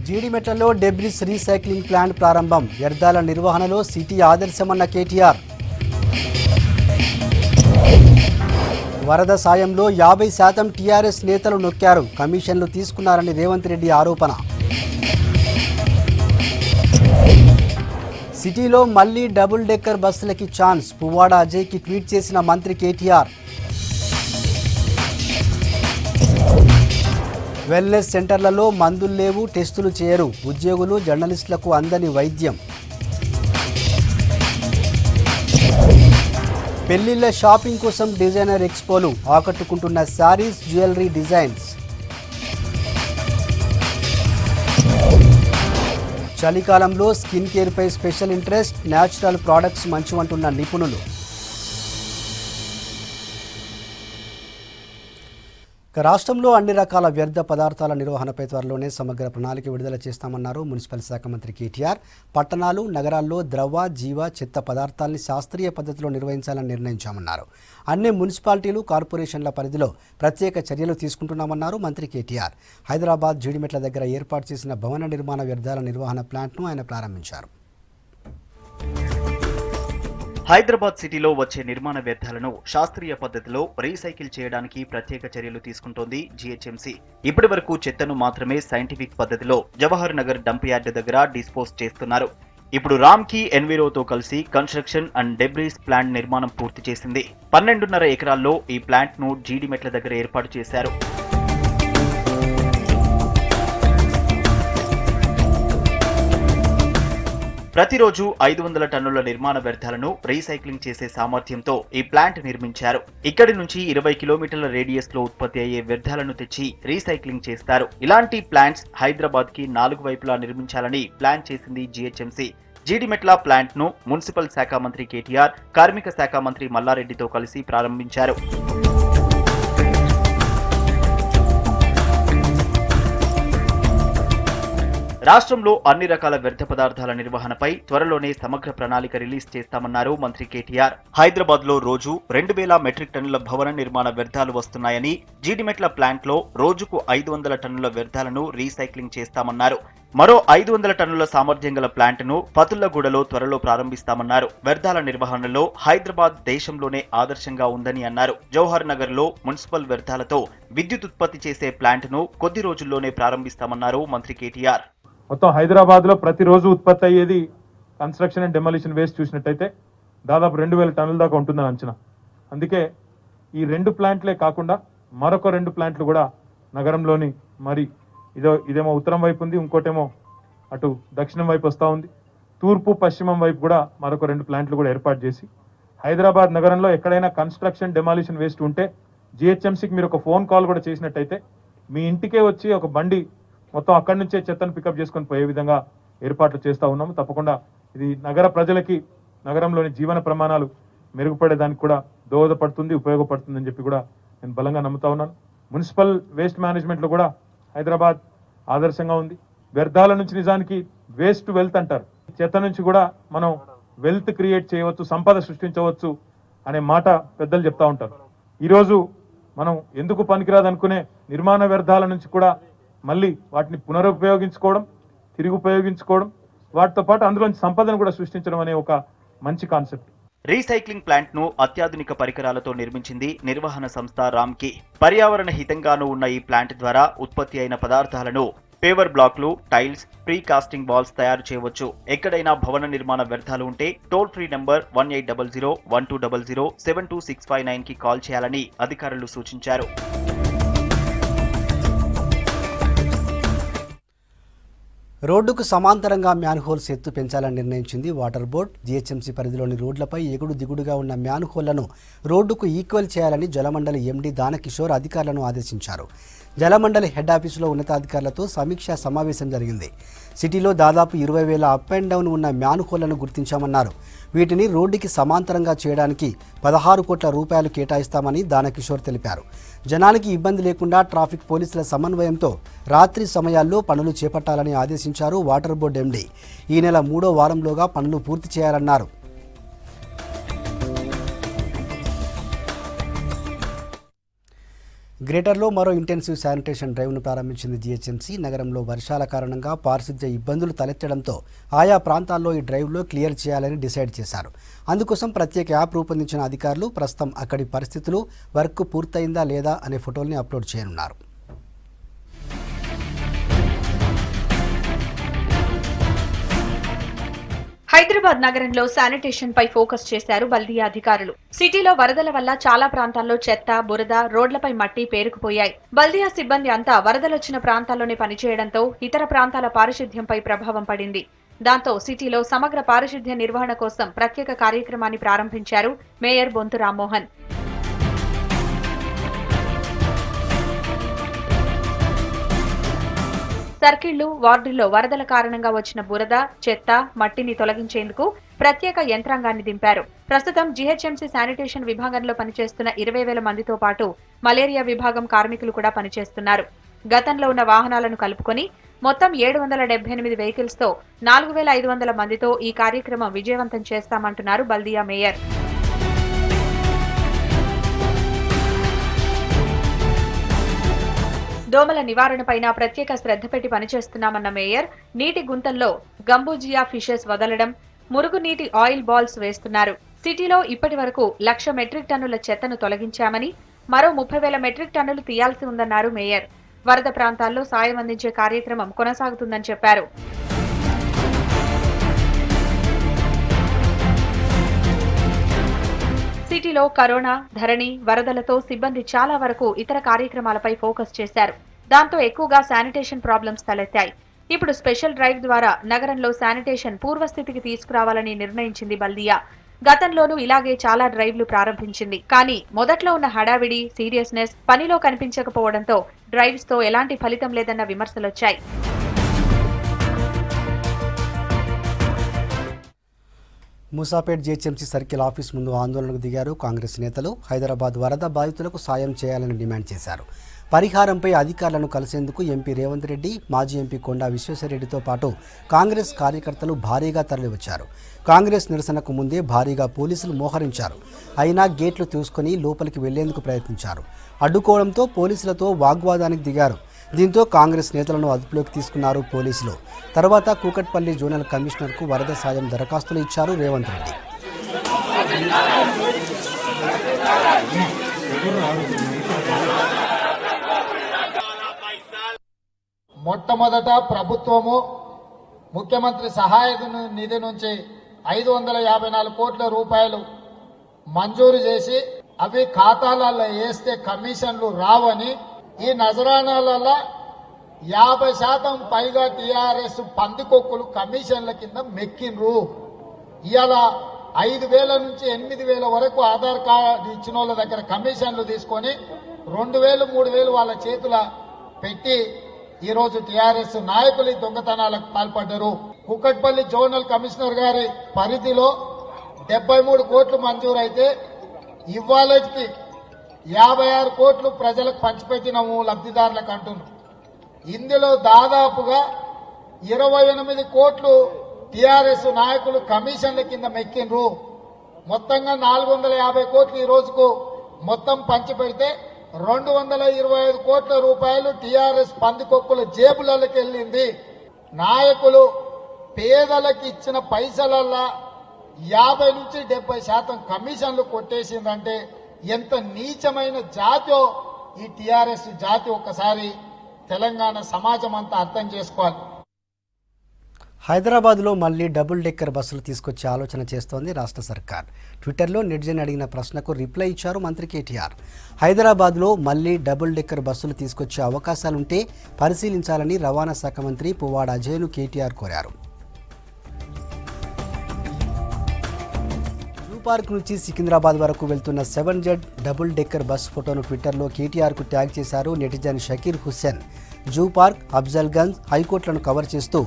జీడిమెట్లలో debris recycling plant ప్రారంభం. వ్యర్థాల నిర్వహణలో సిటీ ఆదర్శమన్న కేటీఆర్. వరద సాయంలో 50% టీఆర్ఎస్ నేతలు నొక్కారు. కమిషన్లు తీసుకున్నారని రేవంత్ రెడ్డి ఆరోపణ. సిటీలో మళ్లీ డబుల్ డెక్కర్ బస్సులకి ఛాన్స్. పువ్వాడ అజయ్కి ట్వీట్ చేసిన మంత్రి కేటీఆర్. వెల్నెస్ సెంటర్లలో మందులు లేవు, టెస్టులు చేయరు. ఉద్యోగులు జర్నలిస్టులకు అందని వైద్యం. పెళ్లిళ్ల షాపింగ్ కోసం డిజైనర్ ఎక్స్పోలు. ఆకట్టుకుంటున్న శారీస్, జ్యువెలరీ డిజైన్స్. చలికాలంలో స్కిన్ కేర్పై స్పెషల్ ఇంట్రెస్ట్. న్యాచురల్ ప్రోడక్ట్స్ మంచివంటున్న నిపుణులు. రాష్ట్రంలో అన్ని రకాల వ్యర్థ పదార్థాల నిర్వహణపై త్వరలోనే సమగ్ర ప్రణాళిక విడుదల చేస్తామన్నారు మున్సిపల్ శాఖ మంత్రి కేటీఆర్. పట్టణాలు, నగరాల్లో ద్రవ, జీవ, చెత్త పదార్థాలని శాస్త్రీయ పద్ధతిలో నిర్వహించాలని నిర్ణయించామన్నారు. అన్ని మున్సిపాలిటీలు, కార్పొరేషన్ల పరిధిలో ప్రత్యేక చర్యలు తీసుకుంటున్నామన్నారు మంత్రి కేటీఆర్. హైదరాబాద్ జీడిమెట్ల దగ్గర ఏర్పాటు చేసిన భవన నిర్మాణ వ్యర్థాల నిర్వహణ ప్లాంట్ను ఆయన ప్రారంభించారు. హైదరాబాద్ సిటీలో వచ్చే నిర్మాణ వ్యర్థాలను శాస్త్రీయ పద్ధతిలో రీసైకిల్ చేయడానికి ప్రత్యేక చర్యలు తీసుకుంటోంది జీహెచ్ఎంసీ. ఇప్పటి వరకు చెత్తను మాత్రమే సైంటిఫిక్ పద్ధతిలో జవహర్ నగర్ డంప్ యార్డ్ దగ్గర డిస్పోజ్ చేస్తున్నారు. ఇప్పుడు రామ్కీ ఎన్విరోతో కలిసి కన్స్ట్రక్షన్ అండ్ డెబ్రీస్ ప్లాంట్ నిర్మాణం పూర్తి చేసింది. 12.5 ఎకరాల్లో ఈ ప్లాంట్ ను జీడిమెట్ల దగ్గర ఏర్పాటు చేశారు. ప్రతిరోజు 500 టన్నుల నిర్మాణ వ్యర్థాలను రీసైక్లింగ్ చేసే సామర్థ్యంతో ఈ ప్లాంట్ నిర్మించారు. ఇక్కడి నుంచి 20 కిలోమీటర్ల రేడియస్ లో ఉత్పత్తి అయ్యే వ్యర్థాలను తెచ్చి రీసైక్లింగ్ చేస్తారు. ఇలాంటి ప్లాంట్స్ హైదరాబాద్ కి 4 వైపులా నిర్మించాలని ప్లాన్ చేసింది జీహెచ్ఎంసీ. జీడిమెట్ల ప్లాంట్ ను మున్సిపల్ శాఖ మంత్రి కేటీఆర్, కార్మిక శాఖ మంత్రి మల్లారెడ్డితో కలిసి ప్రారంభించారు. రాష్ట్రంలో అన్ని రకాల వ్యర్థ పదార్థాల నిర్వహణపై త్వరలోనే సమగ్ర ప్రణాళిక రిలీజ్ చేస్తామన్నారు మంత్రి కేటీఆర్. హైదరాబాద్ లో రోజు 2000 మెట్రిక్ టన్నుల భవన నిర్మాణ వ్యర్థాలు వస్తున్నాయని, జీడిమెట్ల ప్లాంట్ లో రోజుకు 500 టన్నుల వ్యర్థాలను రీసైక్లింగ్ చేస్తామన్నారు. మరో 500 టన్నుల సామర్థ్యం గల ప్లాంట్ ను పతుల్లగూడలో త్వరలో ప్రారంభిస్తామన్నారు. వ్యర్థాల నిర్వహణలో హైదరాబాద్ దేశంలోనే ఆదర్శంగా ఉందని అన్నారు. జవహర్ నగర్ లో మున్సిపల్ వ్యర్థాలతో విద్యుత్ ఉత్పత్తి చేసే ప్లాంట్ ను కొద్ది రోజుల్లోనే ప్రారంభిస్తామన్నారు మంత్రి కేటీఆర్. మొత్తం హైదరాబాద్ లో ప్రతిరోజు ఉత్పత్తి అయ్యేది కన్స్ట్రక్షన్ అండ్ డెమాలిషన్ వేస్ట్ చూసినట్టయితే దాదాపు 2000 టన్నుల దాకా ఉంటుందని అంచనా. అందుకే ఈ 2 ప్లాంట్లే కాకుండా మరొక 2 ప్లాంట్లు కూడా నగరంలోని, మరి ఇదేమో ఉత్తరం వైపు ఉంది, ఇంకోటేమో అటు దక్షిణం వైపు వస్తూ ఉంది, తూర్పు పశ్చిమం వైపు కూడా మరొక 2 ప్లాంట్లు కూడా ఏర్పాటు చేసి హైదరాబాద్ నగరంలో ఎక్కడైనా కన్స్ట్రక్షన్ డెమాలిషన్ వేస్ట్ ఉంటే జిహెచ్ఎంసీకి మీరు ఒక ఫోన్ కాల్ కూడా చేసినట్టయితే మీ ఇంటికే వచ్చి ఒక బండి మొత్తం అక్కడి నుంచే చెత్తను పికప్ చేసుకొని పోయే విధంగా ఏర్పాట్లు చేస్తూ ఉన్నాము. తప్పకుండా ఇది నగర ప్రజలకి నగరంలోని జీవన ప్రమాణాలు మెరుగుపడేదానికి కూడా దోహదపడుతుంది, ఉపయోగపడుతుందని చెప్పి కూడా నేను బలంగా నమ్ముతా ఉన్నాను. మున్సిపల్ వేస్ట్ మేనేజ్మెంట్లో కూడా హైదరాబాద్ ఆదర్శంగా ఉంది. వ్యర్థాల నుంచి నిజానికి వేస్ట్ వెల్త్ అంటారు. చెత్త నుంచి కూడా మనం వెల్త్ క్రియేట్ చేయవచ్చు, సంపద సృష్టించవచ్చు అనే మాట పెద్దలు చెప్తా ఉంటారు. ఈరోజు మనం ఎందుకు పనికిరాదనుకునే నిర్మాణ వ్యర్థాల నుంచి కూడా మళ్ళీ వాటిని పునరుపయోగించుకోవడం, తిరిగి ఉపయోగించుకోవడం, వాటితో పాటు అందులోంచి సంపదను కూడా సృష్టించడం అనే ఒక మంచి కాన్సెప్ట్. రీసైక్లింగ్ ప్లాంట్ ను అత్యాధునిక పరికరాలతో నిర్మించింది నిర్వహణ సంస్థ రామ్కీ. పర్యావరణ హితంగానూ ఉన్న ఈ ప్లాంట్ ద్వారా ఉత్పత్తి అయిన పదార్థాలను పేవర్ బ్లాక్లు, టైల్స్, ప్రీ కాస్టింగ్ వాల్స్ తయారు చేయవచ్చు. ఎక్కడైనా భవన నిర్మాణ వ్యర్థాలు ఉంటే టోల్ ఫ్రీ నంబర్ 1800-1200-72659 కి కాల్ చేయాలని అధికారులు సూచించారు. రోడ్డుకు సమాంతరంగా మ్యాన్హోల్స్ ఎత్తు పెంచాలని నిర్ణయించింది వాటర్ బోర్డ్. జీహెచ్ఎంసీ పరిధిలోని రోడ్లపై ఎగుడు దిగుడుగా ఉన్న మ్యాన్హోళ్లను రోడ్డుకు ఈక్వల్ చేయాలని జలమండలి ఎండీ దానకిషోర్ అధికారులను ఆదేశించారు. జలమండలి హెడ్ ఆఫీసులో ఉన్నతాధికారులతో సమీక్షా సమావేశం జరిగింది. సిటీలో దాదాపు 20,000 అప్ అండ్ డౌన్ ఉన్న మ్యాన్హోళ్లను గుర్తించామన్నారు. వీటిని రోడ్డుకి సమాంతరంగా చేయడానికి 16 కోట్ల రూపాయలు కేటాయిస్తామని దానకిషోర్ తెలిపారు. జనానికి ఇబ్బంది లేకుండా ట్రాఫిక్ పోలీసుల సమన్వయంతో రాత్రి సమయాల్లో పనులు చేపట్టాలని ఆదేశించారు వాటర్ బోర్డు ఎండీ. ఈ నెల 3వ వారంలోగా పనులు పూర్తి చేయాలన్నారు. గ్రేటర్లో మరో ఇంటెన్సివ్ శానిటేషన్ డ్రైవ్ను ప్రారంభించింది జీహెచ్ఎంసీ. నగరంలో వర్షాల కారణంగా పారిశుద్ధ్య ఇబ్బందులు తలెత్తడంతో ఆయా ప్రాంతాల్లో ఈ డ్రైవ్లో క్లియర్ చేయాలని డిసైడ్ చేశారు. అందుకోసం ప్రత్యేక యాప్ రూపొందించిన అధికారులు ప్రస్తుతం అక్కడి పరిస్థితులు, వర్క్ పూర్తయిందా లేదా అనే ఫోటోల్ని అప్లోడ్ చేయనున్నారు. హైదరాబాద్ నగరంలో శానిటేషన్ పై ఫోకస్ చేశారు బల్దియా అధికారులు. సిటీలో వరదల వల్ల చాలా ప్రాంతాల్లో చెత్త, బురద, రోడ్లపై మట్టి పేరుకుపోయాయి. బల్దియా సిబ్బంది అంతా వరదలొచ్చిన ప్రాంతాల్లోనే పనిచేయడంతో ఇతర ప్రాంతాల పారిశుద్ధ్యంపై ప్రభావం పడింది. దాంతో సిటీలో సమగ్ర పారిశుద్ధ్య నిర్వహణ కోసం ప్రత్యేక కార్యక్రమాన్ని ప్రారంభించారు మేయర్ బొంతు రామ్మోహన్. సర్కిళ్లు, వార్డుల్లో వరదల కారణంగా వచ్చిన బురద, చెత్త, మట్టిని తొలగించేందుకు ప్రత్యేక యంత్రాంగాన్ని దింపారు. ప్రస్తుతం జీహెచ్ఎంసీ శానిటేషన్ విభాగంలో పనిచేస్తున్న 20,000 మందితో పాటు మలేరియా విభాగం కార్మికులు కూడా పనిచేస్తున్నారు. గతంలో ఉన్న వాహనాలను కలుపుకొని మొత్తం 778 వెహికల్స్ తో 4,500 మందితో ఈ కార్యక్రమం విజయవంతం చేస్తామంటున్నారు బల్దియా మేయర్. దోమల నివారణపైన ప్రత్యేక శ్రద్ధ పెట్టి పనిచేస్తున్నామన్న మేయర్ నీటి గుంతల్లో గంబూజియా ఫిషెస్ వదలడం, మురుగునీటి ఆయిల్ బాల్స్ వేస్తున్నారు. సిటీలో ఇప్పటి వరకు 1,00,000 మెట్రిక్ టన్నుల చెత్తను తొలగించామని, మరో 30,000 మెట్రిక్ టన్నులు తీయాల్సి ఉందన్నారు మేయర్. వరద ప్రాంతాల్లో సాయం అందించే కార్యక్రమం కొనసాగుతుందని చెప్పారు. సిటీలో కరోనా, ధరణి, వరదలతో సిబ్బంది చాలా వరకు ఇతర కార్యక్రమాలపై ఫోకస్ చేశారు. దాంతో ఎక్కువగా శానిటేషన్ ప్రాబ్లమ్స్ తలెత్తాయి. ఇప్పుడు స్పెషల్ డ్రైవ్ ద్వారా నగరంలో శానిటేషన్ పూర్వస్థితికి తీసుకురావాలని నిర్ణయించింది బల్దియా. గతంలోనూ ఇలాగే చాలా డ్రైవ్లు ప్రారంభించింది. కానీ మొదట్లో ఉన్న హడావిడి, సీరియస్నెస్ పనిలో కనిపించకపోవడంతో డ్రైవ్స్ తో ఎలాంటి ఫలితం లేదన్న విమర్శలొచ్చాయి. మూసాపేట్ జీహెచ్ఎంసీ సర్కిల్ ఆఫీస్ ముందు ఆందోళనకు దిగారు కాంగ్రెస్ నేతలు. హైదరాబాద్ వరద బాధితులకు సాయం చేయాలని డిమాండ్ చేశారు. పరిహారంపై అధికారులను కలిసేందుకు ఎంపీ రేవంత్ రెడ్డి, మాజీ ఎంపీ కొండా విశ్వేశ్వరరెడ్డితో పాటు కాంగ్రెస్ కార్యకర్తలు భారీగా తరలివచ్చారు. కాంగ్రెస్ నిరసనకు ముందే భారీగా పోలీసులు మోహరించారు. అయినా గేట్లు తీసుకుని లోపలికి వెళ్లేందుకు ప్రయత్నించారు. అడ్డుకోవడంతో పోలీసులతో వాగ్వాదానికి దిగారు. దీంతో కాంగ్రెస్ నేతలను అదుపులోకి తీసుకున్నారు పోలీసులు. తర్వాత కూకట్పల్లి జోనల్ కమిషనర్కు వరద సాయం దరఖాస్తులు ఇచ్చారు రేవంత్ రెడ్డి. మొట్టమొదట ప్రభుత్వము ముఖ్యమంత్రి సహాయ నిధి నుంచి 554 కోట్ల రూపాయలు మంజూరు చేసి అవి ఖాతాలలో వేస్తే కమిషన్లు రావని, ఈ నజరానాలలో 50% పైగా టీఆర్ఎస్ పందికొక్కులు కమిషన్ల కింద మెక్కిండ్రు. ఇవాళ 5,000 నుంచి 8,000 వరకు ఆధార్ కార్డు ఇచ్చిన వాళ్ళ దగ్గర కమిషన్లు తీసుకొని 2,000, 3,000 వాళ్ళ చేతుల పెట్టి ఈరోజు టీఆర్ఎస్ నాయకులు దొంగతనాలకు పాల్పడ్డారు. కుకట్పల్లి జోనల్ కమిషనర్ గారి పరిధిలో 73 కోట్లు మంజూరైతే ఇవాళకి 56 కోట్లు ప్రజలకు పంచిపెట్టినము లబ్ధిదారులకు అంటున్నాం. ఇందులో దాదాపుగా 28 కోట్లు టీఆర్ఎస్ నాయకులు కమిషన్ల కింద మెక్కిండ్రు. మొత్తంగా 450 కోట్లు ఈ రోజుకు మొత్తం పంచిపెడితే 225 కోట్ల రూపాయలు టీఆర్ఎస్ పందికొక్కుల జేబులకి వెళ్ళింది. నాయకులు పేదలకు ఇచ్చిన పైసలల్లా 50 నుంచి 70% కమిషన్లు కొట్టేసిందంటే ఎంత నీచమైన జాతో ఈ టీఆర్ఎస్ జాతి ఒక్కసారి తెలంగాణ సమాజం అంతా అర్థం చేసుకోవాలి. హైదరాబాద్లో మళ్లీ డబుల్ డెక్కర్ బస్సులు తీసుకొచ్చే ఆలోచన చేస్తోంది రాష్ట్ర సర్కార్. ట్విట్టర్లో నెటిజన్ అడిగిన ప్రశ్నకు రిప్లై ఇచ్చారు మంత్రి కేటీఆర్. హైదరాబాద్లో మళ్లీ డబుల్ డెక్కర్ బస్సులు తీసుకొచ్చే అవకాశాలుంటే పరిశీలించాలని రవాణా శాఖ మంత్రి పువ్వాడ అజయ్ను కేటీఆర్ కోరారు. జూ పార్క్ నుంచి సికింద్రాబాద్ వరకు వెళ్తున్న 7Z డబుల్ డెక్కర్ బస్ ఫోటోను ట్విట్టర్లో కేటీఆర్కు ట్యాగ్ చేశారు netizen Shakir Hussain. Zoo park, Afzalgunj, హైకోర్టులను కవర్ చేస్తూ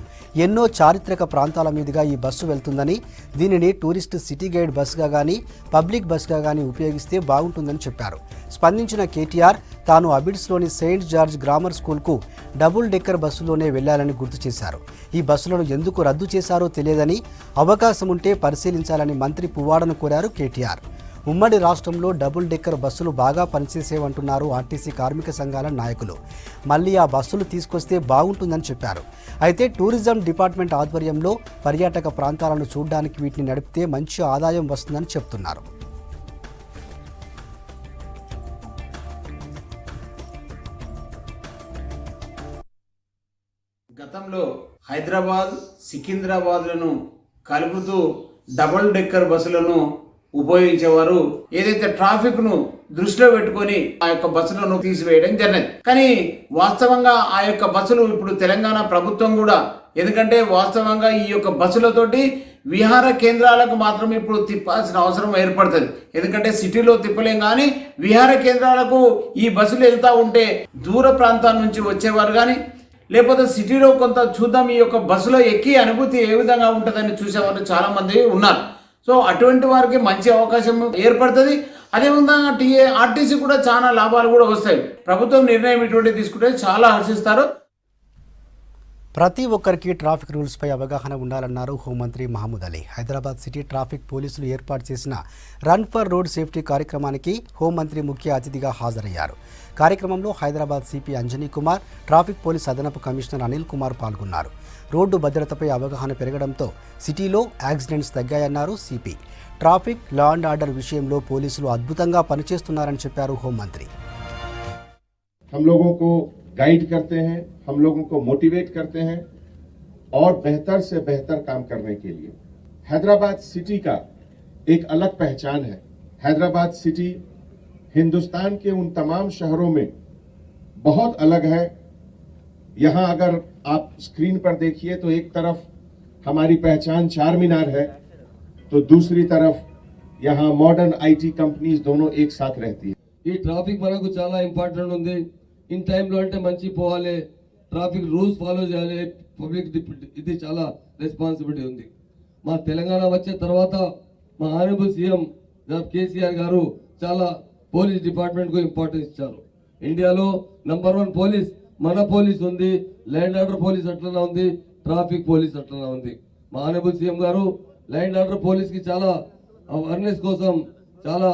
ఎన్నో చారిత్రక ప్రాంతాల మీదుగా ఈ బస్సు వెళ్తుందని, దీనిని టూరిస్ట్ సిటీ గైడ్ బస్సుగా కానీ పబ్లిక్ బస్సుగా కానీ ఉపయోగిస్తే బాగుంటుందని చెప్పారు. స్పందించిన కేటీఆర్ తాను అబిడ్స్లోని సెయింట్ జార్జ్ గ్రామర్ స్కూల్కు డబుల్ డెక్కర్ బస్సులోనే వెళ్లాలని గుర్తు చేశారు. ఈ బస్సులను ఎందుకు రద్దు చేశారో తెలియదని, అవకాశం ఉంటే పరిశీలించాలని మంత్రి పువ్వాడను కోరారు కేటీఆర్. ఉమ్మడి రాష్ట్రంలో డబుల్ డెక్కర్ బస్సులు బాగా పనిచేసేవంటున్నారు ఆర్టీసీ కార్మిక సంఘాల నాయకులు. మళ్ళీ ఆ బస్సులు తీసుకొస్తే బాగుంటుందని చెప్పారు. అయితే టూరిజం డిపార్ట్మెంట్ ఆధ్వర్యంలో పర్యాటక ప్రాంతాలను చూడడానికి వీటిని నడిపితే మంచి ఆదాయం వస్తుందని చెప్తున్నారు. గతంలో హైదరాబాద్ సికింద్రాబాద్లను కలుపుతూ డబుల్ డెక్కర్ బస్సులను ఉపయోగించేవారు. ఏదైతే ట్రాఫిక్ ను దృష్టిలో పెట్టుకొని ఆ యొక్క బస్సులను తీసివేయడం జరిగింది. కానీ వాస్తవంగా ఆ యొక్క బస్సులు ఇప్పుడు తెలంగాణ ప్రభుత్వం కూడా, ఎందుకంటే వాస్తవంగా ఈ యొక్క బస్సులతోటి విహార కేంద్రాలకు మాత్రం ఇప్పుడు తిప్పాల్సిన అవసరం ఏర్పడుతుంది. ఎందుకంటే సిటీలో తిప్పలేం, కానీ విహార కేంద్రాలకు ఈ బస్సులు వెళ్తూ ఉంటే దూర ప్రాంతాల నుంచి వచ్చేవారు కానీ, లేకపోతే సిటీలో కొంత చూద్దాం ఈ యొక్క బస్సులో ఎక్కి అనుభూతి ఏ విధంగా ఉంటుందని చూసేవారు చాలా మంది ఉన్నారు. సో అటువంటి వారికి మంచి అవకాశం ఏర్పడుతుంది. అదేవిధంగా ఆర్టీసీ కూడా చాలా లాభాలు కూడా వస్తాయి. ప్రభుత్వం నిర్ణయం ఇటువంటి తీసుకుంటే చాలా హర్షిస్తారు. ప్రతి ఒక్కరికి ట్రాఫిక్ రూల్స్పై అవగాహన ఉండాలన్నారు హోంమంత్రి మహమూద్ అలీ. హైదరాబాద్ సిటీ ట్రాఫిక్ పోలీసులు ఏర్పాటు చేసిన రన్ ఫర్ రోడ్ సేఫ్టీ కార్యక్రమానికి హోంమంత్రి ముఖ్య అతిథిగా హాజరయ్యారు. కార్యక్రమంలో Hyderabad CP Anjani Kumar, traffic police అదనపు కమిషనర్ అనిల్ కుమార్ పాల్గొన్నారు. రోడ్డు భద్రతపై అవగాహన పెరగడంతో సిటీలో యాక్సిడెంట్స్ తగ్గాయన్నారు CP. Traffic, law and order విషయంలో పోలీసులు అద్భుతంగా పనిచేస్తున్నారని చెప్పారు హోంమంత్రి. हम लोगों को गाइड करते हैं, हम लोगों को मोटिवेट करते हैं और बेहतर से बेहतर काम करने के लिए। हैदराबाद सिटी का एक अलग पहचान है। हैदराबाद सिटी हिंदुस्तान के उन तमाम शहरों में बहुत अलग है। यहाँ अगर आप स्क्रीन पर देखिए तो एक तरफ हमारी पहचान चार मीनार है, तो दूसरी तरफ यहाँ मॉडर्न आईटी कंपनीज दोनों एक साथ रहती है। ఈ ట్రాఫిక్ మనకు చాలా ఇంపార్టెంట్ ఉంది. ఇన్ టైంలో అంటే మంచి పోవాలి, ట్రాఫిక్ రూల్స్ ఫాలో చేయాలి, పబ్లిక్ ఇది చాలా రెస్పాన్సిబిలిటీ ఉంది. మా తెలంగాణ వచ్చే తర్వాత మా ఆనరబుల్ సీఎం కేసీఆర్ గారు చాలా పోలీస్ డిపార్ట్మెంట్కు ఇంపార్టెన్స్ ఇచ్చారు. ఇండియాలో నంబర్ 1 పోలీస్ మన పోలీస్ ఉంది, ల్యాండ్ ఆర్డర్ పోలీస్ అట్లనే ఉంది, ట్రాఫిక్ పోలీస్ అట్లనే ఉంది. మా ఆనరబుల్ సీఎం గారు ల్యాండ్ ఆర్డర్ పోలీస్కి చాలా అవేర్నెస్ కోసం, చాలా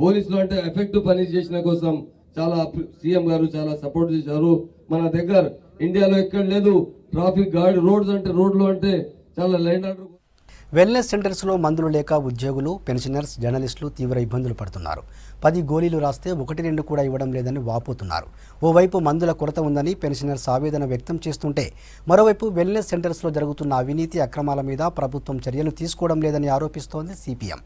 పోలీసులు అంటే ఎఫెక్టివ్ పని చేసిన కోసం చాలా సీఎం గారు చాలా సపోర్ట్ చేశారు. మన దగ్గర ఇండియాలో ఎక్కడ లేదు ట్రాఫిక్ గార్డ్. రోడ్స్ అంటే రోడ్లు అంటే చాలా ల్యాండ్ ఆర్డర్. వెల్నెస్ సెంటర్స్లో మందులు లేక ఉద్యోగులు, పెన్షనర్స్, జర్నలిస్టులు తీవ్ర ఇబ్బందులు పడుతున్నారు. 10 గోళీలు రాస్తే 1-2 కూడా ఇవ్వడం లేదని వాపోతున్నారు. ఓవైపు మందుల కొరత ఉందని పెన్షనర్స్ ఆవేదన వ్యక్తం చేస్తుంటే, మరోవైపు వెల్నెస్ సెంటర్స్లో జరుగుతున్న అవినీతి అక్రమాల మీద ప్రభుత్వం చర్యలు తీసుకోవడం లేదని ఆరోపిస్తోంది సిపిఎం.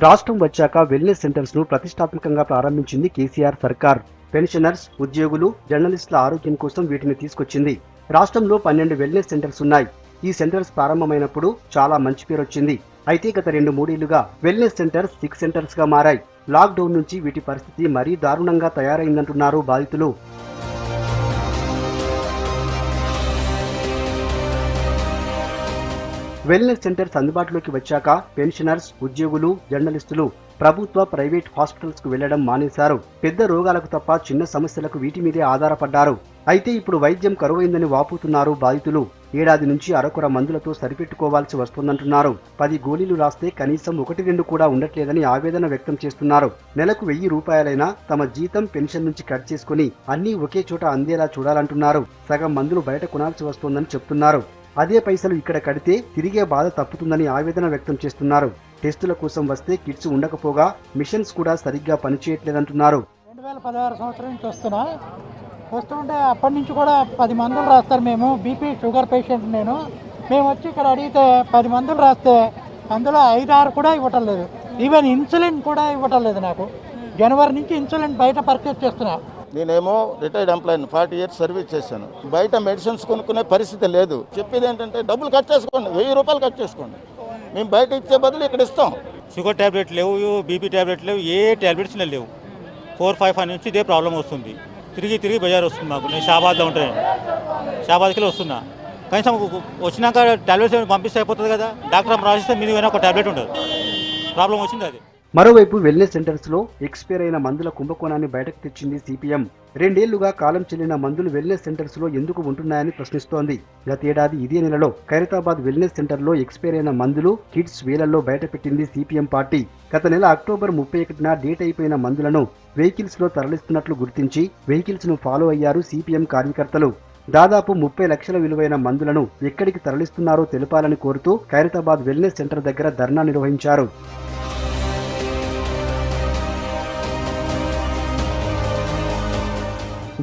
రాష్ట్రం వచ్చాక వెల్నెస్ సెంటర్స్ను ప్రతిష్టాత్మకంగా ప్రారంభించింది కేసీఆర్ సర్కార్. పెన్షనర్స్, ఉద్యోగులు, జర్నలిస్టుల ఆరోగ్యం కోసం వీటిని తీసుకొచ్చింది. రాష్ట్రంలో 12 వెల్నెస్ సెంటర్స్ ఉన్నాయి. ఈ సెంటర్స్ ప్రారంభమైనప్పుడు చాలా మంచి పేరు వచ్చింది. అయితే గత 2-3 ఏళ్లుగా వెల్నెస్ సెంటర్స్ 6 సెంటర్స్ గా మారాయి. లాక్డౌన్ నుంచి వీటి పరిస్థితి మరీ దారుణంగా తయారైందంటున్నారు బాధితులు. వెల్నెస్ సెంటర్స్ అందుబాటులోకి వచ్చాక పెన్షనర్స్, ఉద్యోగులు, జర్నలిస్టులు ప్రభుత్వ, ప్రైవేట్ హాస్పిటల్స్ కు వెళ్లడం మానేశారు. పెద్ద రోగాలకు తప్ప చిన్న సమస్యలకు వీటి మీదే ఆధారపడ్డారు. అయితే ఇప్పుడు వైద్యం కరువైందని వాపోతున్నారు బాధితులు. ఏడాది నుంచి అరకొర మందులతో సరిపెట్టుకోవాల్సి వస్తుందంటున్నారు. 10 గోళీలు రాస్తే కనీసం 1-2 కూడా ఉండట్లేదని ఆవేదన వ్యక్తం చేస్తున్నారు. నెలకు 1000 రూపాయలైనా తమ జీతం, పెన్షన్ నుంచి కట్ చేసుకుని అన్నీ ఒకే చోట అందేలా చూడాలంటున్నారు. సగం మందులు బయట కొనాల్సి వస్తోందని చెప్తున్నారు. అదే పైసలు ఇక్కడ కడితే తిరిగే బాధ తప్పుతుందని ఆవేదన వ్యక్తం చేస్తున్నారు. టెస్టుల కోసం వస్తే కిట్స్ ఉండకపోగా మిషన్స్ కూడా సరిగ్గా పనిచేయట్లేదంటున్నారు. 2016 సంవత్సరం నుంచి వస్తుంటే అప్పటి నుంచి కూడా 10 మందులు రాస్తారు. మేము బీపీ, షుగర్ పేషెంట్. మేము వచ్చి ఇక్కడ అడిగితే 10 మందులు రాస్తే అందులో 5-6 కూడా ఇవ్వటం లేదు. ఈవెన్ ఇన్సులిన్ కూడా ఇవ్వటం లేదు. నాకు జనవరి నుంచి ఇన్సులిన్ బయట పర్చేస్ చేస్తున్నా. నేనేమో రిటైర్డ్ ఎంప్లాయీని, 40 years సర్వీస్ చేశాను. బయట మెడిసిన్స్ కొనుక్కునే పరిస్థితి లేదు. చెప్పేది ఏంటంటే డబ్బులు కట్ చేసుకోండి, 1000 రూపాయలు కట్ చేసుకోండి. మేము బయట ఇచ్చే బదులు ఇక్కడ ఇస్తాం. షుగర్ ట్యాబ్లెట్ లేవు, బీపీ ట్యాబ్లెట్ లేవు, ఏ ట్యాబ్లెట్స్ లేవు. 4-5 నుంచి ఇదే ప్రాబ్లం వస్తుంది. తిరిగి బజార్ వస్తుంది మాకు. నేను షాబాద్లో ఉంటాను, షాబాద్కి వస్తున్నా. కనీసం వచ్చినాక ట్యాబ్లెట్స్ పంపిస్తే అయిపోతుంది కదా. డాక్టర్ రాసిస్తే మీరు ఒక ట్యాబ్లెట్ ఉండదు. ప్రాబ్లం వచ్చింది అది. మరోవైపు వెల్నెస్ సెంటర్స్లో ఎక్స్పైర్ అయిన మందుల కుంభకోణాన్ని బయటకు తెచ్చింది సిపిఎం. 2 ఏళ్లుగా కాలం చెల్లిన మందులు వెల్నెస్ సెంటర్స్లో ఎందుకు ఉంటున్నాయని ప్రశ్నిస్తోంది. గతేడాది ఇదే నెలలో ఖైరతాబాద్ వెల్నెస్ సెంటర్లో ఎక్స్పైర్ అయిన మందులు, కిట్స్ వేలల్లో బయటపెట్టింది సిపిఎం పార్టీ. గత నెల అక్టోబర్ 31న డేట్ అయిపోయిన మందులను వెహికల్స్లో తరలిస్తున్నట్లు గుర్తించి వెహికల్స్ను ఫాలో అయ్యారు సిపిఎం కార్యకర్తలు. దాదాపు 30 లక్షల విలువైన మందులను ఎక్కడికి తరలిస్తున్నారో తెలపాలని కోరుతూ ఖైరతాబాద్ వెల్నెస్ సెంటర్ దగ్గర ధర్నా నిర్వహించారు.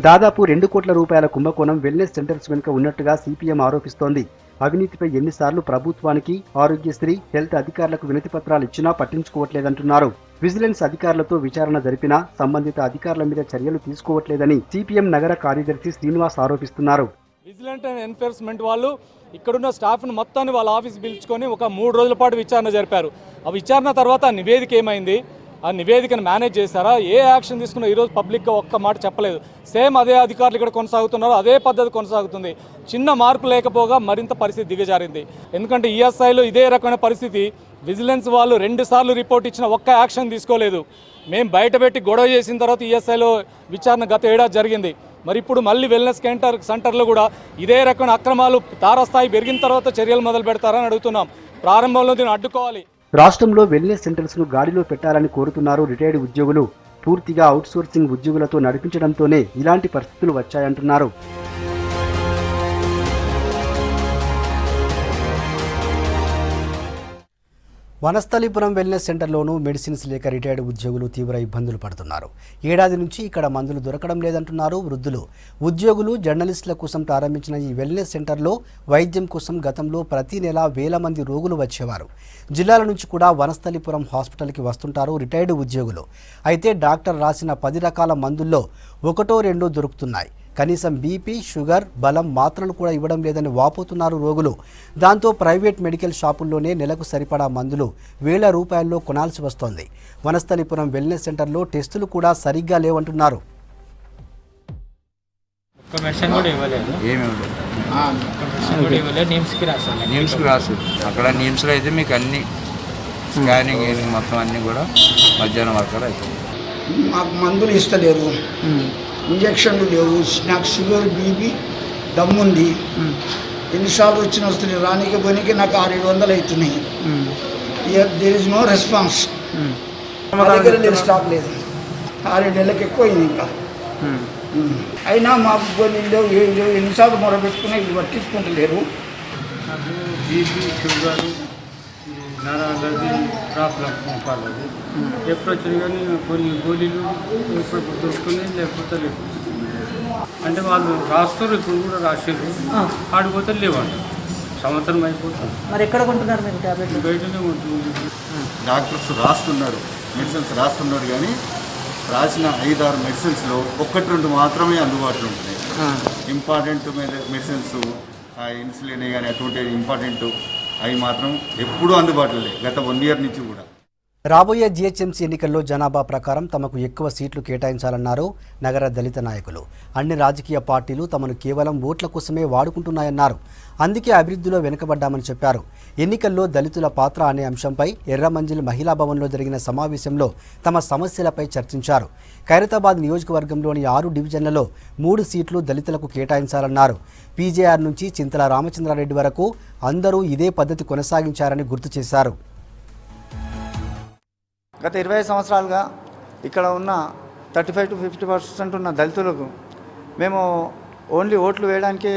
దాదాపు 2 కోట్ల రూపాయల కుంభకోణం వెల్నెస్ సెంటర్స్ వెనుక ఉన్నట్టుగా సిపిఎం ఆరోపిస్తోంది. అవినీతిపై ఎన్నిసార్లు ప్రభుత్వానికి, ఆరోగ్యశ్రీ, హెల్త్ అధికారులకు వినతి పత్రాలు ఇచ్చినా పట్టించుకోవట్లేదంటున్నారు. విజిలెన్స్ అధికారులతో విచారణ జరిపినా సంబంధిత అధికారుల మీద చర్యలు తీసుకోవట్లేదని సిపిఎం నగర కార్యదర్శి శ్రీనివాస్ ఆరోపిస్తున్నారు. విజిలెంట్ అండ్ ఎన్ఫోర్స్మెంట్ వాళ్ళు ఇక్కడున్న స్టాఫ్ను మొత్తాన్ని వాళ్ళ ఆఫీస్ పిలుచుకొని ఒక 3 రోజుల పాటు విచారణ జరిపారు. ఆ విచారణ తర్వాత నివేదిక ఏమైంది, ఆ నివేదికను మేనేజ్ చేశారా, ఏ యాక్షన్ తీసుకున్నా ఈరోజు పబ్లిక్గా ఒక్క మాట చెప్పలేదు. సేమ్ అదే అధికారులు ఇక్కడ కొనసాగుతున్నారు, అదే పద్ధతి కొనసాగుతుంది. చిన్న మార్పు లేకపోగా మరింత పరిస్థితి దిగజారింది. ఎందుకంటే ఈఎస్ఐలో ఇదే రకమైన పరిస్థితి. విజిలెన్స్ వాళ్ళు 2 సార్లు రిపోర్ట్ ఇచ్చిన ఒక్క యాక్షన్ తీసుకోలేదు. మేము బయటపెట్టి గొడవ చేసిన తర్వాత ఈఎస్ఐలో విచారణ గత ఏడాది జరిగింది. మరి ఇప్పుడు మళ్ళీ వెల్నెస్ సెంటర్లో కూడా ఇదే రకమైన అక్రమాలు తారస్థాయి పెరిగిన తర్వాత చర్యలు మొదలు పెడతారని అడుగుతున్నాం. ప్రారంభంలో దీన్ని అడ్డుకోవాలి. రాష్ట్రంలో వెల్నెస్ సెంటర్స్ ను గాడిలో పెట్టాలని కోరుతున్నారు రిటైర్డ్ ఉద్యోగులు. పూర్తిగా అవుట్సోర్సింగ్ ఉద్యోగులతో నడిపించడంతోనే ఇలాంటి పరిస్థితులు వచ్చాయంటున్నారు. వనస్థలిపురం వెల్నెస్ సెంటర్లోనూ మెడిసిన్స్ లేక రిటైర్డ్ ఉద్యోగులు తీవ్ర ఇబ్బందులు పడుతున్నారు. ఏడాది నుంచి ఇక్కడ మందులు దొరకడం లేదంటున్నారు వృద్ధులు. ఉద్యోగులు, జర్నలిస్టుల కోసం ప్రారంభించిన ఈ వెల్నెస్ సెంటర్లో వైద్యం కోసం గతంలో ప్రతి నెల వేల మంది రోగులు వచ్చేవారు. జిల్లాల నుంచి కూడా వనస్థలిపురం హాస్పిటల్కి వస్తుంటారు రిటైర్డ్ ఉద్యోగులు. అయితే డాక్టర్ రాసిన 10 రకాల మందుల్లో 1-2 దొరుకుతున్నాయి. కనీసం బీపీ, షుగర్, బలం మాత్రలు కూడా ఇవ్వడం లేదని వాపోతున్నారు రోగులు. దాంతో ప్రైవేట్ మెడికల్ షాపుల్లోనే నెలకు సరిపడా మందులు వేల రూపాయల్లో కొనాల్సి వస్తోంది. వనస్థలిపురం వెల్నెస్ సెంటర్లో టెస్టులు కూడా సరిగ్గా లేవంటున్నారు. నిమ్స్కి రాసు అక్కడ నిమ్స్లో అయితే మీకు అన్ని స్కానింగ్ మొత్తం అన్నీ కూడా మధ్యాహ్నం వరకు అవుతుంది. మాకు మందులు ఇస్తలేరు, ఇంజక్షన్లు లేవు. నాకు షుగర్, బీపీ, దమ్ముంది. ఎన్నిసార్లు వచ్చిన వస్తున్నాయి, రానికి పోనీకి నాకు 600-700 అవుతున్నాయి. There is no response. మా దగ్గర లేదు, స్టాక్ లేదు. 6-7 నెలలకు ఎక్కువ అయింది. ఇంకా అయినా మాకు కొన్ని లేవు, ఏం లేవు. ఎన్నిసార్లు మొరబెట్టుకున్నా ఇది పట్టించుకుంటలేరు. బీపీ, షుగర్, నరాలది ప్రాబ్లం కాలేదు. ఎప్పుడు వచ్చింది కానీ కొన్ని గోళీలు ఎప్పుడు దొరుకుతున్నాయి, లేకపోతే లేవు. అంటే వాళ్ళు రాస్తారు, ఇప్పుడు కూడా రాసారు. ఆడిపోతే లేవండి, సంవత్సరం అయిపోతుంది. మరి ఎక్కడ కొంటున్నారు మీరు టాబ్లెట్? బయటనే ఉంటుంది. డాక్టర్స్ రాస్తున్నారు, మెడిసిన్స్ రాస్తున్నారు, కానీ రాసిన 5-6 మెడిసిన్స్లో 1-2 మాత్రమే అందుబాటులో ఉంటున్నాయి. ఇంపార్టెంట్ మెడిసిన్స్, ఇన్సులిన్ కానీ అటువంటి ఇంపార్టెంట్ అవి మాత్రం ఎప్పుడూ అందుబాటులో లేవు, గత 1 ఇయర్ నుంచి కూడా. రాబోయే జీహెచ్ఎంసీ ఎన్నికల్లో జనాభా ప్రకారం తమకు ఎక్కువ సీట్లు కేటాయించాలన్నారు నగర దళిత నాయకులు. అన్ని రాజకీయ పార్టీలు తమను కేవలం ఓట్ల కోసమే వాడుకుంటున్నాయన్నారు. అందుకే అభివృద్ధిలో వెనుకబడ్డామని చెప్పారు. ఎన్నికల్లో దళితుల పాత్ర అనే అంశంపై ఎర్రమంజిల్ మహిళా భవన్లో జరిగిన సమావేశంలో తమ సమస్యలపై చర్చించారు. ఖైరతాబాద్ నియోజకవర్గంలోని 6 డివిజన్లలో 3 సీట్లు దళితులకు కేటాయించాలన్నారు. పీజేఆర్ నుంచి చింతల రామచంద్రారెడ్డి వరకు అందరూ ఇదే పద్ధతి కొనసాగించారని గుర్తు చేశారు. గత 20 సంవత్సరాలుగా ఇక్కడ ఉన్న 35-50% ఉన్న దళితులకు మేము ఓన్లీ ఓట్లు వేయడానికే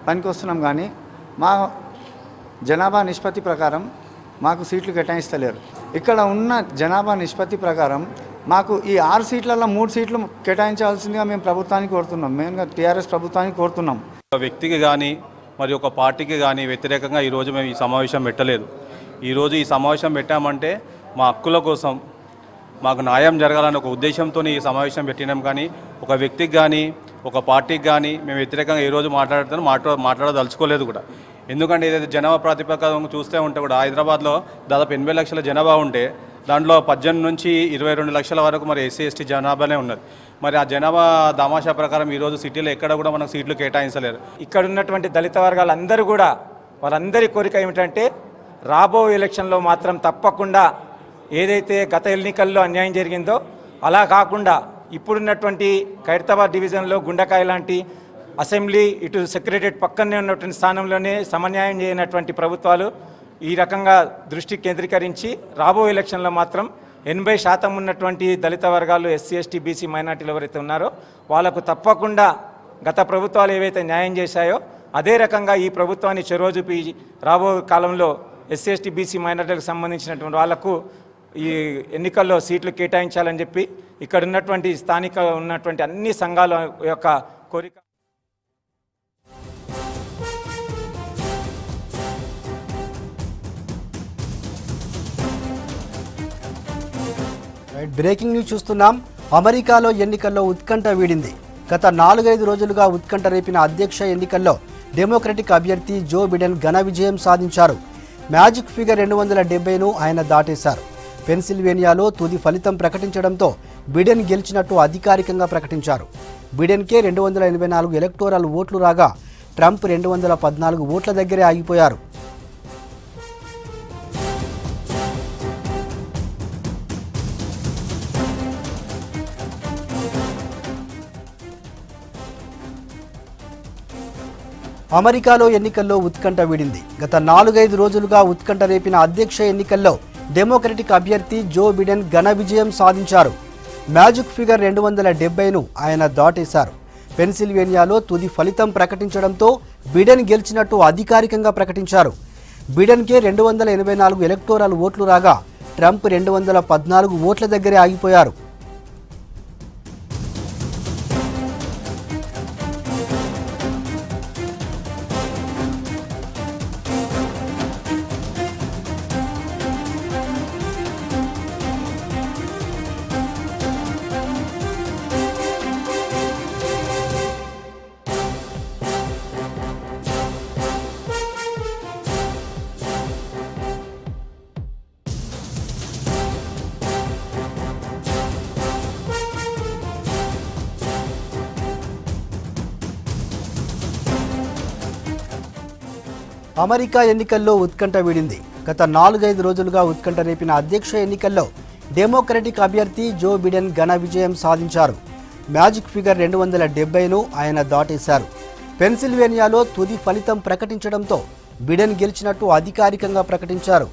పనికి వస్తున్నాం, కానీ మా జనాభా నిష్పత్తి ప్రకారం మాకు సీట్లు కేటాయిస్తలేరు. ఇక్కడ ఉన్న జనాభా నిష్పత్తి ప్రకారం మాకు ఈ 6 సీట్లలో 3 సీట్లు కేటాయించాల్సిందిగా మేము ప్రభుత్వానికి కోరుతున్నాం. మెయిన్గా టీఆర్ఎస్ ప్రభుత్వానికి కోరుతున్నాం. ఒక వ్యక్తికి కానీ మరి ఒక పార్టీకి కానీ వ్యతిరేకంగా ఈరోజు మేము ఈ సమావేశం పెట్టలేదు. ఈరోజు ఈ సమావేశం పెట్టామంటే మా హక్కుల కోసం, మాకు న్యాయం జరగాలని ఒక ఉద్దేశంతో ఈ సమావేశం పెట్టినాం. కానీ ఒక వ్యక్తికి కానీ ఒక పార్టీకి కానీ మేము వ్యతిరేకంగా ఈరోజు మాట్లాడదలుచుకోలేదు కూడా. ఎందుకంటే ఏదైతే జనాభా ప్రాతిపదికన చూస్తే ఉంటే కూడా హైదరాబాద్లో దాదాపు 80 లక్షల జనాభా ఉంటే దాంట్లో 18 నుంచి 22 లక్షల వరకు మరి ఎస్సీ ఎస్టీ జనాభానే ఉన్నది. మరి ఆ జనాభా దామాషా ప్రకారం ఈరోజు సిటీలో ఎక్కడ కూడా మనకు సీట్లు కేటాయించలేరు. ఇక్కడ ఉన్నటువంటి దళిత వర్గాలందరూ కూడా వాళ్ళందరి కోరిక ఏమిటంటే రాబోయే ఎలక్షన్లో మాత్రం తప్పకుండా ఏదైతే గత ఎన్నికల్లో అన్యాయం జరిగిందో అలా కాకుండా ఇప్పుడున్నటువంటి ఖైరతాబాద్ డివిజన్లో గుండకాయ లాంటి అసెంబ్లీ ఇటు సెక్రటరియట్ పక్కనే ఉన్నటువంటి స్థానంలోనే సమన్యాయం చేయనటువంటి ప్రభుత్వాలు ఈ రకంగా దృష్టి కేంద్రీకరించి రాబోయే ఎలక్షన్లో మాత్రం 80% ఉన్నటువంటి దళిత వర్గాలు ఎస్సీ ఎస్టీ బీసీ మైనార్టీలు ఎవరైతే ఉన్నారో వాళ్ళకు తప్పకుండా గత ప్రభుత్వాలు ఏవైతే న్యాయం చేశాయో అదే రకంగా ఈ ప్రభుత్వాన్ని చొరవ చూపి రాబో కాలంలో ఎస్సీ ఎస్టీ బీసీ మైనార్టీలకు సంబంధించినటువంటి వాళ్లకు ఈ ఎన్నికల్లో సీట్లు కేటాయించాలని చెప్పి ఇక్కడ ఉన్నటువంటి స్థానిక ఉన్నటువంటి అన్ని సంఘాల యొక్క కోరిక. బ్రేకింగ్ న్యూస్ చూస్తున్నాం. అమెరికాలో ఎన్నికల్లో ఉత్కంఠ వీడింది. గత 4-5 రోజులుగా ఉత్కంఠ రేపిన అధ్యక్ష ఎన్నికల్లో డెమోక్రటిక్ అభ్యర్థి జో బిడెన్ ఘన విజయం సాధించారు. మ్యాజిక్ ఫిగర్ 270ను ఆయన దాటేశారు. పెన్సిల్వేనియాలో తుది ఫలితం ప్రకటించడంతో బిడెన్ గెలిచినట్టు అధికారికంగా ప్రకటించారు. బిడెన్కే 284 ఎలక్టోరల్ ఓట్లు రాగా ట్రంప్ 214 ఓట్ల దగ్గరే ఆగిపోయారు. అమెరికాలో ఎన్నికల్లో ఉత్కంఠ వీడింది. గత 4-5 రోజులుగా ఉత్కంఠ రేపిన అధ్యక్ష ఎన్నికల్లో డెమోక్రటిక్ అభ్యర్థి జో బిడెన్ ఘన విజయం సాధించారు. మ్యాజిక్ ఫిగర్ 270ను ఆయన దాటేశారు. పెన్సిల్వేనియాలో తుది ఫలితం ప్రకటించడంతో బిడెన్ గెలిచినట్టు అధికారికంగా ప్రకటించారు. బిడెన్కే 284 ఎలక్టోరల్ ఓట్లు రాగా ట్రంప్ 214 ఓట్ల దగ్గరే ఆగిపోయారు. అమెరికా ఎన్నికల్లో ఉత్కంఠ వీడింది. గత 4-5 రోజులుగా ఉత్కంఠ రేపిన అధ్యక్ష ఎన్నికల్లో డెమోక్రటిక్ అభ్యర్థి జో బిడెన్ ఘన విజయం సాధించారు. మ్యాజిక్ ఫిగర్ 270ను ఆయన దాటేశారు. పెన్సిల్వేనియాలో తుది ఫలితం ప్రకటించడంతో బిడెన్ గెలిచినట్టు అధికారికంగా ప్రకటించారు.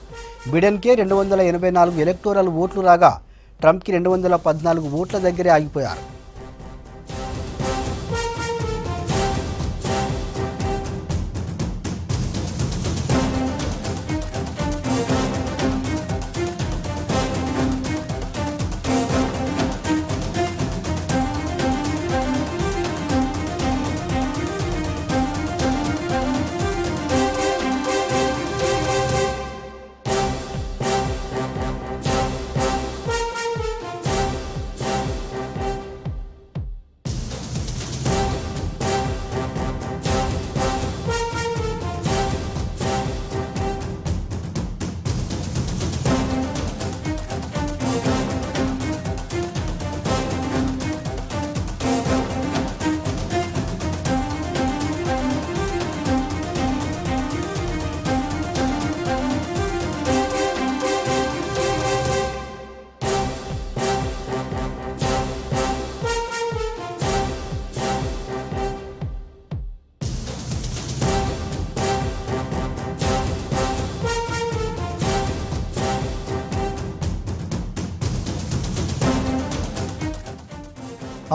బిడెన్కే 284 ఎలక్టోరల్ ఓట్లు రాగా ట్రంప్కి 214 ఓట్ల దగ్గరే ఆగిపోయారు.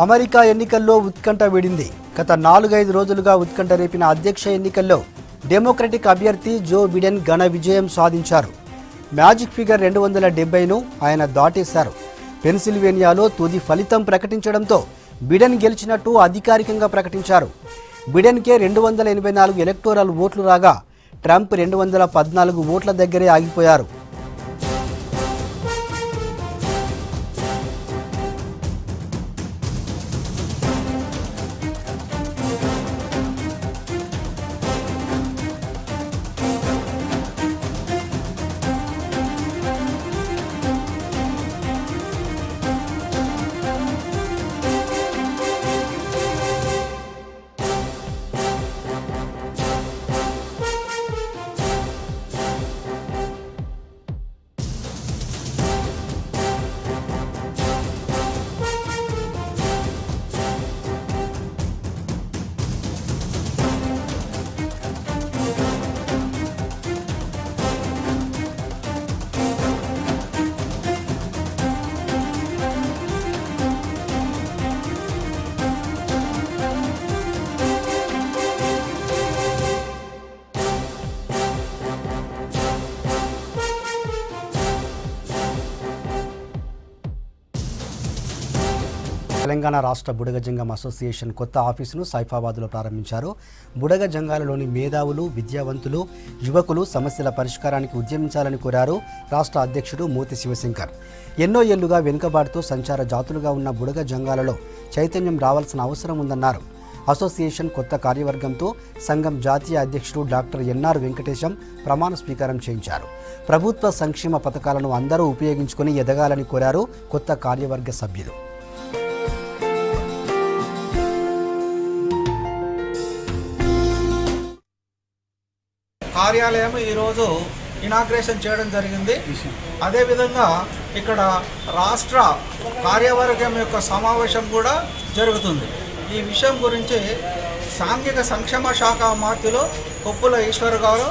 అమెరికా ఎన్నికల్లో ఉత్కంఠ వీడింది. గత 4-5 రోజులుగా ఉత్కంఠ రేపిన అధ్యక్ష ఎన్నికల్లో డెమోక్రటిక్ అభ్యర్థి జో బిడెన్ ఘన విజయం సాధించారు. మ్యాజిక్ ఫిగర్ 270ను ఆయన దాటేశారు. పెన్సిల్వేనియాలో తుది ఫలితం ప్రకటించడంతో బిడెన్ గెలిచినట్టు అధికారికంగా ప్రకటించారు. బిడెన్కే 284 ఎలక్టోరల్ ఓట్లు రాగా ట్రంప్ 214 ఓట్ల దగ్గరే ఆగిపోయారు. తెలంగాణ రాష్ట్ర బుడగ జంగం అసోసియేషన్ కొత్త ఆఫీసును సైఫాబాద్లో ప్రారంభించారు. బుడగ జంగాలలోని మేధావులు, విద్యావంతులు, యువకులు సమస్యల పరిష్కారానికి ఉద్యమించాలని కోరారు రాష్ట్ర అధ్యక్షుడు మోతి శివశంకర్. ఎన్నో ఏళ్లుగా వెనుకబాటుతో సంచార జాతులుగా ఉన్న బుడగ జంగాలలో చైతన్యం రావాల్సిన అవసరం ఉందన్నారు. అసోసియేషన్ కొత్త కార్యవర్గంతో సంఘం జాతీయ అధ్యక్షుడు డాక్టర్ ఎన్ఆర్ వెంకటేశం ప్రమాణ స్వీకారం చేయించారు. ప్రభుత్వ సంక్షేమ పథకాలను అందరూ ఉపయోగించుకొని ఎదగాలని కోరారు కొత్త కార్యవర్గ సభ్యులు. కార్యాలయం ఈరోజు ఇనాగ్రేషన్ చేయడం జరిగింది. అదేవిధంగా ఇక్కడ రాష్ట్ర కార్యవర్గం యొక్క సమావేశం కూడా జరుగుతుంది. ఈ విషయం గురించి సాంఘిక సంక్షేమ శాఖ మంత్రులు కొప్పుల ఈశ్వర్ గారు,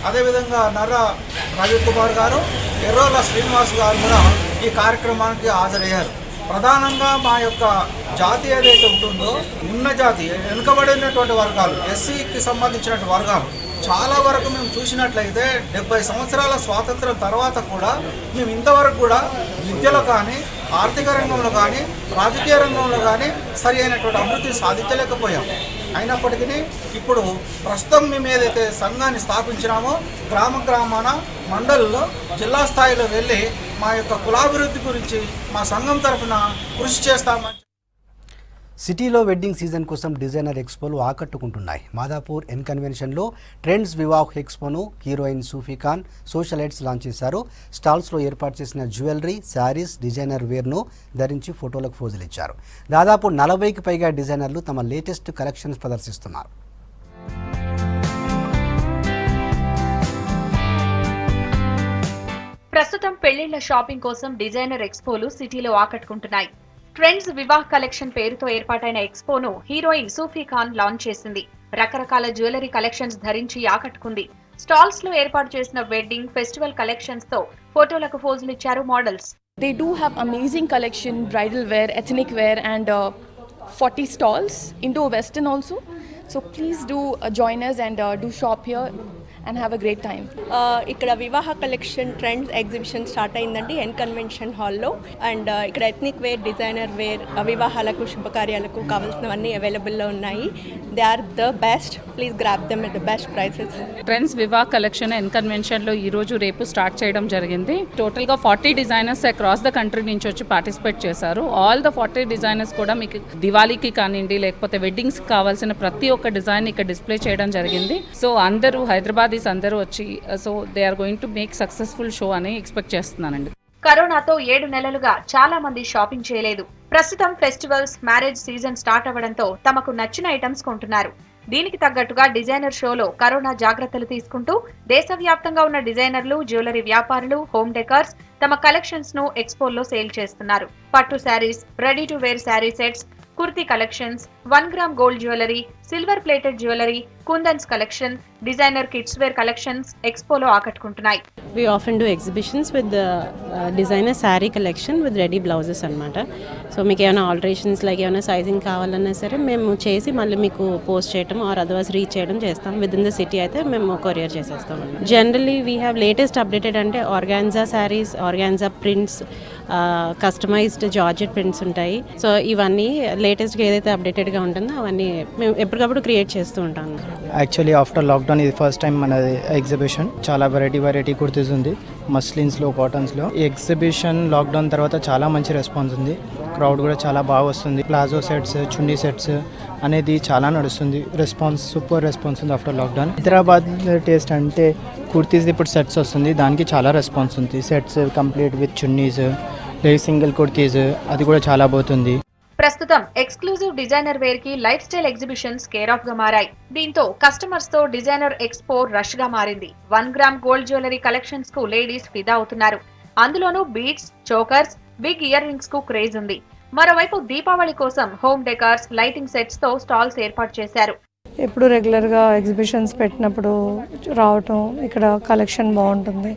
అదేవిధంగా నర్ర రవికుమార్ గారు, ఎర్రోల శ్రీనివాస్ గారు కూడా ఈ కార్యక్రమానికి హాజరయ్యారు. ప్రధానంగా మా యొక్క జాతి ఏదైతే ఉంటుందో ఉన్న జాతి వెనుకబడినటువంటి వర్గాలు, ఎస్సీకి సంబంధించిన వర్గాలు చాలా వరకు మేము చూసినట్లయితే 70 సంవత్సరాల స్వాతంత్రం తర్వాత కూడా మేము ఇంతవరకు కూడా విద్యలో కానీ, ఆర్థిక రంగంలో కానీ, రాజకీయ రంగంలో కానీ సరి అయినటువంటి అభివృద్ధి సాధించలేకపోయాం. అయినప్పటికీ ఇప్పుడు ప్రస్తుతం మేము ఏదైతే సంఘాన్ని స్థాపించినామో గ్రామాన మండలంలో జిల్లా స్థాయిలో వెళ్ళి మా యొక్క కులాభివృద్ధి గురించి మా సంఘం తరఫున కృషి చేస్తామని. సిటీలో వెడ్డింగ్ సీజన్ కోసం డిజైనర్ ఎక్స్పోలు ఆకట్టుకుంటున్నాయి. మాదాపూర్ ఎన్ కన్వెన్షన్లో ట్రెండ్స్ వివాహ్ ఎక్స్పోను హీరోయిన్ సూఫీ ఖాన్ సోషలైట్స్ లాంచ్ చేశారు. స్టాల్స్లో ఏర్పాటు చేసిన జ్యువెలరీ, శారీస్, డిజైనర్ వేర్ను ధరించి ఫోటోలకు పోజులు ఇచ్చారు. దాదాపు 40కి పైగా డిజైనర్లు తమ లేటెస్ట్ కలెక్షన్స్ ప్రదర్శిస్తున్నారు. ప్రస్తుతం పెళ్లిళ్ల షాపింగ్ కోసం డిజైనర్ ఎక్స్పోలు సిటీలో ఆకట్టుకుంటున్నాయి. ట్రెండ్స్ వివాహ్ కలెక్షన్ పేరుతో ఏర్పాటైన ఎక్స్పోను హీరోయిన్ సూఫీ ఖాన్ లాంచ్ చేసింది. రకరకాల జ్యువెలరీ కలెక్షన్స్ ధరించి ఆకట్టుకుంది. స్టాల్స్ లో ఏర్పాటు చేసిన వెడ్డింగ్, ఫెస్టివల్ కలెక్షన్స్ తో ఫోటోలకు పోజులు ఇచ్చారు models. They do have amazing collection, bridal wear, ethnic wear and 40 stalls, Indo-Western also. So please do join us and do shop here and have a great time. ఇక్కడ వివాహ collection trends exhibition start అయిందండి N convention హాల్లో. And ఇక్కడ ethnic wear, designer wear, వివాహాలకు, శుభకార్యాలకు కావాల్సినవన్నీ అవైలబుల్లో ఉన్నాయి. They are the best. Please grab them at the best prices. Trends Vivah collection N కన్వెన్షన్లో ఈరోజు రేపు స్టార్ట్ చేయడం జరిగింది. టోటల్గా 40 డిజైనర్స్ అక్రాస్ ద కంట్రీ నుంచి వచ్చి పార్టిసిపేట్ చేశారు. ఆల్ ద 40 డిజైనర్స్ కూడా మీకు దివాళీకి కానివ్వండి, లేకపోతే వెడ్డింగ్స్కి కావాల్సిన ప్రతి ఒక్క డిజైన్ ఇక్కడ డిస్ప్లే చేయడం జరిగింది. సో అందరూ హైదరాబాద్ అందరూ వచ్చి so they are going to make successful show అని ఎక్స్పెక్ట్ చేస్తున్నానండి. కరోనాతో 7 నెలలుగా చాలా మంది షాపింగ్ చేయలేదు. ప్రస్తుతం ఫెస్టివల్స్, మ్యారేజ్ సీజన్ స్టార్ట్ అవ్వడంతో తమకు నచ్చిన ఐటమ్స్ కొంటున్నారు. దీనికి తగ్గట్టుగా డిజైనర్ షోలో కరోనా జాగ్రత్తలు తీసుకుంటూ దేశవ్యాప్తంగా ఉన్న డిజైనర్లు, జ్యువెలరీ వ్యాపారులు, హోమ్ డెకర్స్ తమ కలెక్షన్స్ ను ఎక్స్పోలో సేల్ చేస్తున్నారు. పట్టు saris, ready to wear sari sets, kurti collections, 1 gram gold jewellery, silver plated jewellery, kundans collection, designer kids wear collections ఎక్స్పోలో ఆకట్టుకుంటున్నాయి. We often do exhibitions with the designer saree collection with ready blouses అన్నమాట. So మీకు ఏమైనా alterations like ఏమైనా sizing కావాలన్నా సరే మేము చేసి మళ్ళీ మీకు పోస్ట్ చేయడం ఆర్ అదర్వైజ్ రీచ్ చేయడం చేస్తాం. విత్ ఇన్ ద సిటీ అయితే మేము కొరియర్ చేసేస్తాం. Generally we have latest updated అంటే organza saris, organza prints, customised georgette prints ఉంటాయి. సో ఇవన్నీ లేటెస్ట్గా ఏదైతే అప్డేటెడ్గా ఉంటుందో అవన్నీ మేము ఎప్పటికప్పుడు క్రియేట్ చేస్తూ ఉంటాం. యాక్చువల్లీ ఆఫ్టర్ లాక్డౌన్ ఇది ఫస్ట్ టైం మన ఎగ్జిబిషన్. చాలా వెరైటీ కుర్తీస్ ఉంది, మస్లిన్స్లో, కాటన్స్లో. ఈ ఎగ్జిబిషన్ లాక్డౌన్ తర్వాత చాలా మంచి రెస్పాన్స్ ఉంది. క్రౌడ్ కూడా చాలా బాగా వస్తుంది. ప్లాజో సెట్స్, చున్నీ సెట్స్ అనేది చాలా నడుస్తుంది. రెస్పాన్స్, సూపర్ రెస్పాన్స్ ఉంది ఆఫ్టర్ లాక్డౌన్. హైదరాబాద్ టేస్ట్ అంటే కుర్తీస్ ఇప్పుడు సెట్స్ వస్తుంది, దానికి చాలా రెస్పాన్స్ ఉంది. Sets complete with chunnis, single kurtis, అది కూడా చాలా పోతుంది. ప్రస్తుతం ఎక్స్క్లూజివ్ డిజైనర్ వేర్ కి life style exhibitions care of గా మారాయి. దీంతో కస్టమర్స్ తో డిజైనర్ ఎక్స్పో రష్ గా మారింది. 1 గ్రామ్ గోల్డ్ జ్యువెలరీ కలెక్షన్స్ కు లేడీస్ ఫిదా అవుతున్నారు. అందులోనూ beads, chokers, big earrings కు క్రేజ్ ఉంది. మరోవైపు దీపావళి కోసం హోమ్ డెకార్స్, లైటింగ్ సెట్స్ తో స్టాల్స్ ఏర్పాటు చేశారు. ఎప్పుడు రెగ్యులర్గా ఎగ్జిబిషన్స్ పెట్టినప్పుడు రావటం, ఇక్కడ కలెక్షన్ బాగుంటుంది.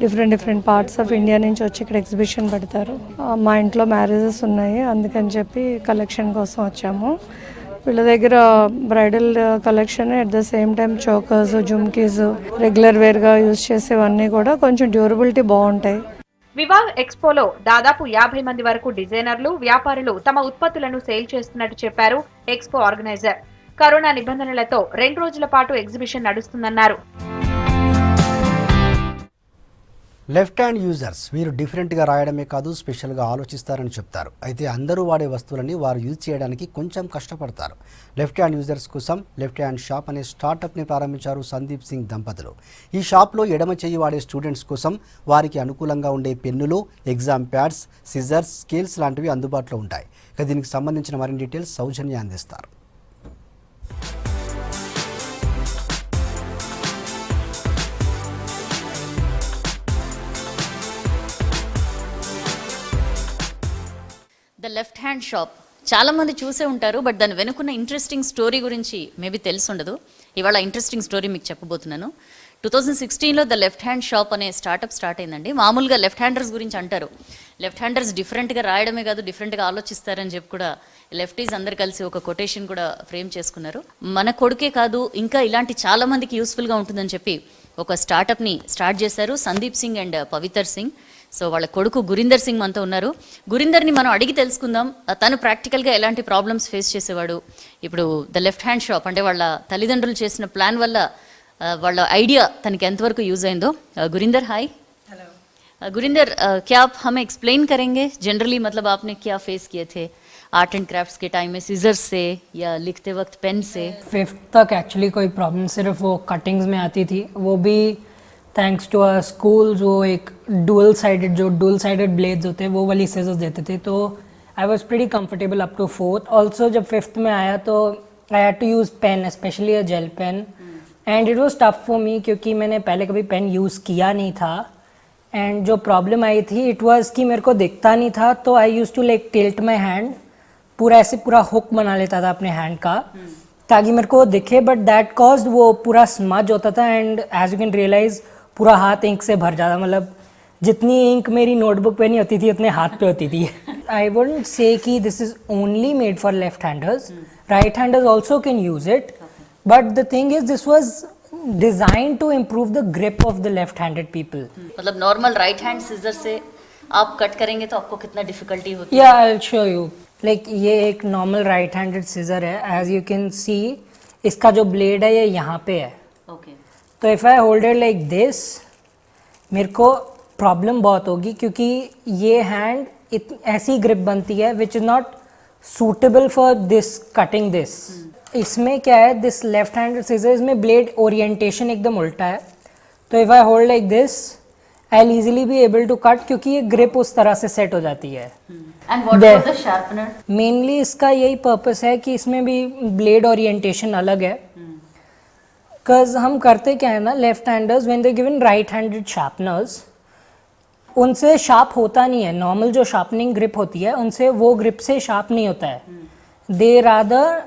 డిఫరెంట్ పార్ట్స్ ఆఫ్ ఇండియా నుంచి వచ్చి ఇక్కడ ఎగ్జిబిషన్ పెడతారు. మా ఇంట్లో మ్యారేజెస్ ఉన్నాయి, అందుకని చెప్పి కలెక్షన్ కోసం వచ్చాము. వీళ్ళ దగ్గర bridal collection at the same time chokers, jhumkis, regular వేర్గా యూజ్ చేసేవన్నీ కూడా కొంచెం డ్యూరబిలిటీ బాగుంటాయి. వివాహ్ ఎక్స్పోలో దాదాపు 50 మంది వరకు డిజైనర్లు, వ్యాపారులు తమ ఉత్పత్తులను సేల్ చేస్తున్నట్టు చెప్పారు ఎక్స్పో ఆర్గనైజర్. కరోనా నిబంధనలతో 2 రోజుల పాటు ఎగ్జిబిషన్ నడుస్తుందన్నారు. లెఫ్ట్ హ్యాండ్ యూజర్స్ వీరు డిఫరెంట్గా రాయడమే కాదు స్పెషల్గా ఆలోచిస్తారని చెప్తారు. అయితే అందరూ వాడే వస్తువులని వారు యూజ్ చేయడానికి కొంచెం కష్టపడతారు. లెఫ్ట్ హ్యాండ్ యూజర్స్ కోసం లెఫ్ట్ హ్యాండ్ షాప్ అనే స్టార్టప్ని ప్రారంభించారు సందీప్ సింగ్ దంపతులు. ఈ షాప్లో ఎడమ చేయి వాడే స్టూడెంట్స్ కోసం వారికి అనుకూలంగా ఉండే పెన్నులు, ఎగ్జామ్ ప్యాడ్స్, సిజర్స్, స్కేల్స్ లాంటివి అందుబాటులో ఉంటాయి. ఇక దీనికి సంబంధించిన మరిన్ని డీటెయిల్స్ సౌజన్య అందిస్తారు. ద లెఫ్ట్ హ్యాండ్ షాప్ చాలామంది చూసే ఉంటారు, బట్ దాని వెనుకున్న ఇంట్రెస్టింగ్ స్టోరీ గురించి మేబీ తెలిసి ఉండదు. ఇవాళ ఇంట్రెస్టింగ్ స్టోరీ మీకు చెప్పబోతున్నాను. 2016లో ద లెఫ్ట్ హ్యాండ్ షాప్ అనే స్టార్టప్ స్టార్ట్ అయిందండి. మామూలుగా లెఫ్ట్ హ్యాండర్స్ గురించి అంటారు, లెఫ్ట్ హ్యాండర్స్ డిఫరెంట్గా రాయడమే కాదు డిఫరెంట్గా ఆలోచిస్తారని చెప్పి కూడా లెఫ్టీస్ అందరు కలిసి ఒక కొటేషన్ కూడా ఫ్రేమ్ చేసుకున్నారు. మన కొడుకే కాదు ఇంకా ఇలాంటి చాలా మందికి యూస్ఫుల్గా ఉంటుందని చెప్పి ఒక స్టార్టప్ని స్టార్ట్ చేశారు సందీప్ సింగ్ అండ్ పవితర్ సింగ్. సో వాళ్ళ కొడుకు గురీందర్ సింగ్ మనతో ఉన్నారు. గురీందర్ని మనం అడిగి తెలుసుకుందాం తను ప్రాక్టికల్గా ఎలాంటి ప్రాబ్లమ్స్ ఫేస్ చేసేవాడు, ఇప్పుడు ద లెఫ్ట్ హ్యాండ్ షాప్ అంటే వాళ్ళ తల్లిదండ్రులు చేసిన ప్లాన్ వల్ల వాళ్ళ ఐడియా తనకి ఎంతవరకు యూజ్ అయిందో. గురీందర్ हाय. गुरिंदर क्या आप हमें एक्सप्लेन करेंगे जनरली मतलब आपने क्या फेस किए थे आर्ट एंड क्राफ्ट्स के टाइम में, सीजर्स से या लिखते वक्त पेन से? 5th तक एक्चुअली कोई प्रॉब्लम सिर्फ वो कटिंग्स में आती थी, वो भी थैंक्स टू आवर स्कूल्स वो एक डुअल साइडेड ब्लेड्स होते हैं वो वाली सीजर्स देते थे, तो I was pretty comfortable up to 4th. Also जब 5th में आया तो I had to use pen, specially a gel pen, and it was tough for me क्योंकि मैंने पहले कभी पेन यूज़ किया नहीं था. एंड जो प्रॉब्लम आई थी इट वाज कि मेरे को दिखता नहीं था, तो I use to like tilt my hand, पूरा ऐसे पूरा हुक बना लेता था अपने हैंड का ताकि मेरे को दिखे, बट दैट कॉज वो पूरा स्मज होता था and as you can realise पूरा हाथ इंक से भर जाता, मतलब जितनी इंक मेरी नोटबुक पे नहीं होती थी उतने हाथ पे होती थी. आई वुडंट से कि this is only made for left handers, right handers also can use it, but the thing is this was design to improve the grip of the left handed people. मतलब normal right hand scissor से आप cut करेंगे तो आपको कितना difficulty होती है? या I will show you. Like ये एक नॉर्मल राइट हैंडेड सीजर है, एज यू कैन सी इसका जो ब्लेड है ये यहाँ पे है. ओके. तो if I hold it like this मेरे को प्रॉब्लम बहुत होगी क्योंकि ये हैंड ऐसी ग्रिप बनती है which is not suitable for this cutting this. इसमें क्या है, दिस लेफ्ट हैंडेड सीजर इसमें ब्लेड ओरिएंटेशन एकदम उल्टा है, तो if I hold like this I will easily be able to cut क्योंकि ये ग्रिप उस तरह से सेट हो जाती है. And what about the sharpener? Mainly इसका यही पर्पस है कि इसमें भी ब्लेड ओरिएंटेशन अलग है, बिकॉज हम करते क्या है ना, left handers when they given right handed sharpeners उनसे शार्प होता नहीं है. नॉर्मल जो शार्पनिंग ग्रिप होती है उनसे वो ग्रिप से शार्प नहीं होता है. They rather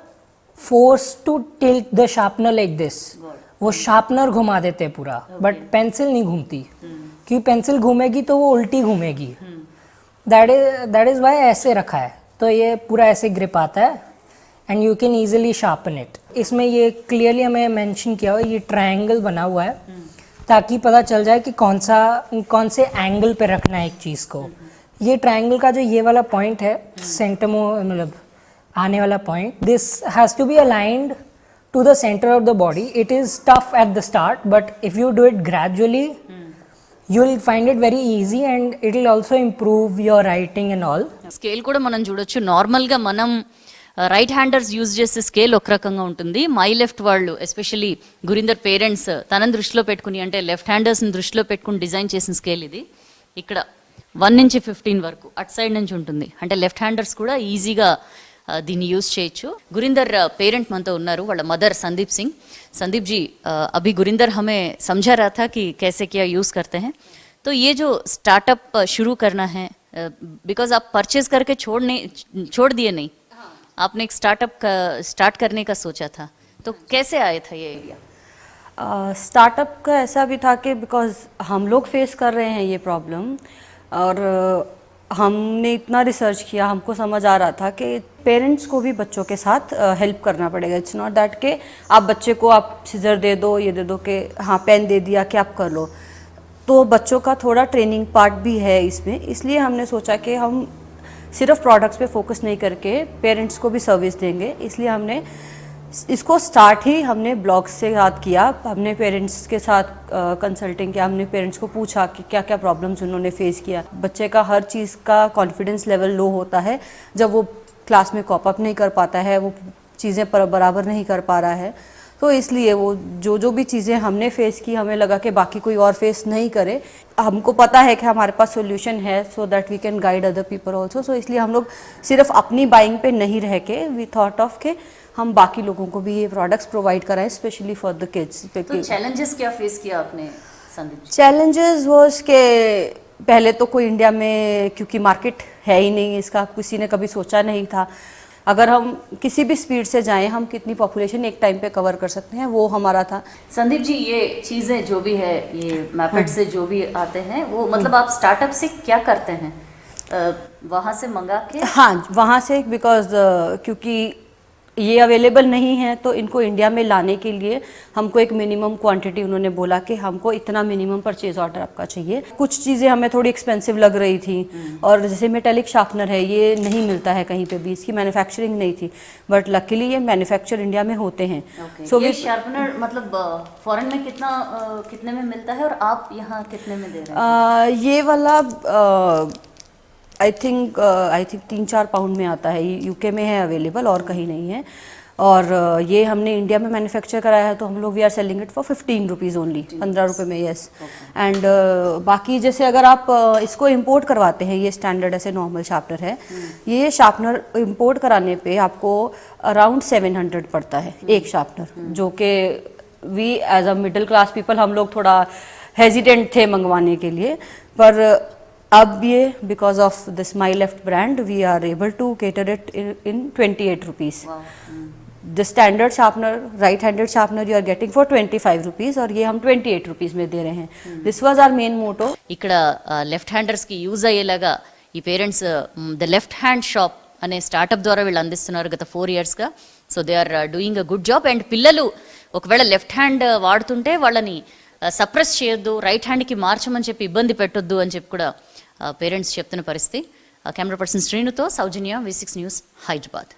force to tilt the sharpener like this, वो शार्पनर घुमा देते हैं पूरा, बट पेंसिल नहीं घूमती क्योंकि पेंसिल घूमेगी तो वो उल्टी घूमेगी. दैट इज़ वाई ऐसे रखा है, तो ये पूरा ऐसे ग्रिप आता है and you can easily sharpen it. इसमें ये क्लियरली हमें मेंशन किया हुआ है, ये ट्रायंगल बना हुआ है ताकि पता चल जाए कि कौन से एंगल पे रखना है एक चीज़ को. ये ट्रायंगल का जो ये वाला पॉइंट है सेंटर में, मतलब आने वाला point, this has to be aligned to the centre of the body. It is tough at the start, but if you do it gradually you will find it very easy and it will also improve your writing and all. Scale కూడా మనం చూడొచ్చు. నార్మల్గా మనం right handers use చేసే scale ఒక రకంగా ఉంటుంది. My left వాళ్ళు ఎస్పెషల్లీ గురీందర్ పేరెంట్స్ తనని దృష్టిలో పెట్టుకుని అంటే లెఫ్ట్ హ్యాండర్స్ని దృష్టిలో పెట్టుకుని డిజైన్ చేసిన స్కేల్ ఇది. ఇక్కడ 1 నుంచి 15 వరకు అటు సైడ్ నుంచి ఉంటుంది, అంటే లెఫ్ట్ హ్యాండర్స్ కూడా ఈజీగా దీన్ని यूज చేయొచ్చు. गुरिंदर पेरेंट मनतो उन्नारू, वाला मदर संदीप सिंह. संदीप जी, अभी गुरिंदर हमें समझा रहा था कि कैसे क्या यूज़ करते हैं, तो ये जो स्टार्टअप शुरू करना है, बिकॉज आप परचेज करके छोड़ दिए नहीं, आपने एक स्टार्टअप स्टार्ट करने का सोचा था, तो कैसे आया था ये आइडिया? स्टार्टअप का ऐसा भी था कि बिकॉज हम लोग फेस कर रहे हैं ये प्रॉब्लम, और हमने इतना रिसर्च किया, हमको समझ आ रहा था कि पेरेंट्स को भी बच्चों के साथ हेल्प करना पड़ेगा. इट्स नॉट दैट कि आप बच्चे को आप सीजर दे दो, ये दे दो कि हाँ पेन दे दिया कि आप कर लो. तो तो बच्चों का थोड़ा ट्रेनिंग पार्ट भी है इसमें, इसलिए हमने सोचा कि हम सिर्फ प्रोडक्ट्स पे फोकस नहीं करके पेरेंट्स को भी सर्विस देंगे। इसलिए हमने इसको स्टार्ट ही हमने ब्लॉग्स से याद किया। हमने पेरेंट्स के साथ कंसल्टिंग किया, हमने पेरेंट्स को पूछा कि क्या क्या प्रॉब्लम्स उन्होंने फेस किया। बच्चे का हर चीज़ का कॉन्फिडेंस लेवल लो होता है जब वो क्लास में कॉप अप नहीं कर पाता है, वो चीज़ें बराबर नहीं कर पा रहा है। तो इसलिए वो जो भी चीज़ें हमने फेस की, हमें लगा कि बाकी कोई और फेस नहीं करे। हमको पता है कि हमारे पास सोल्यूशन है, so that we can guide other people also. So इसलिए हम लोग सिर्फ अपनी बाइंग पे नहीं रह के वी थॉट ऑफ के हम बाकी लोगों को भी ये प्रोडक्ट्स प्रोवाइड कराएं, स्पेशली फॉर द किड्स। तो चैलेंजेस क्या फेस किया आपने संदीप जी? चैलेंजेस वाज के पहले तो कोई इंडिया में क्योंकि मार्केट है ही नहीं इसका, किसी ने कभी सोचा नहीं था। अगर हम किसी भी स्पीड से जाएं, हम कितनी पॉपुलेशन एक टाइम पे कवर कर सकते हैं, वो हमारा था। संदीप जी, ये चीज़ें जो भी है, ये मैपेट से जो भी आते हैं, वो मतलब आप स्टार्टअप से क्या करते हैं? वहाँ से मंगा के? हाँ, वहाँ से, बिकॉज क्योंकि ये अवेलेबल नहीं है तो इनको इंडिया में लाने के लिए हमको एक मिनिमम क्वांटिटी, उन्होंने बोला कि हमको इतना मिनिमम परचेज ऑर्डर आपका चाहिए। कुछ चीज़ें हमें थोड़ी एक्सपेंसिव लग रही थी, और जैसे मेटेलिक शार्पनर है, ये नहीं मिलता है कहीं पे भी, इसकी मैन्युफैक्चरिंग नहीं थी, बट लकीली ये मैन्युफैक्चर इंडिया में होते हैं। So ये शार्पनर मतलब फॉरेन में कितने में मिलता है और आप यहाँ कितने में दे रहे हैं? ये वाला आई थिंक 3-4 पाउंड में आता है, यूके में है अवेलेबल और कहीं नहीं है। और ये हमने इंडिया में मैन्युफैक्चर कराया है, तो हम लोग we are selling it for 15 rupees only, 15 रुपये में, यस। एंड बाकी जैसे अगर आप इसको इंपोर्ट करवाते हैं, ये स्टैंडर्ड ऐसे नॉर्मल शार्पनर है, ये शार्पनर इंपोर्ट कराने पे आपको अराउंड 700 पड़ता है एक शार्पनर, जो कि we as a middle class people हम लोग थोड़ा हेजिटेंट थे मंगवाने के लिए। पर अब ये because of this my left brand we are able to cater it in 28 rupees. The standard sharpener, right handed sharpener you are getting for 25 rupees, और ये हम 28 रुपीज़ में दे रहे हैं। This was our main motto. ఇక్కడ left handers కి use అయ్యేలాగా ఈ parents the left hand shop అనే స్టార్ట్అప్ ద్వారా వీళ్ళు అందిస్తున్నారు గత 4 ఇయర్స్గా. So they are doing a good job. And పిల్లలు ఒకవేళ లెఫ్ట్ హ్యాండ్ వాడుతుంటే వాళ్ళని సప్రెస్ చేయొద్దు, రైట్ హ్యాండ్కి మార్చమని చెప్పి ఇబ్బంది పెట్టొద్దు అని చెప్పి కూడా పేరెంట్స్ చెప్తున్న పరిస్థితి. కెమెరా పర్సన్ శ్రీనుతో సౌజన్య, V6 న్యూస్, హైదరాబాద్.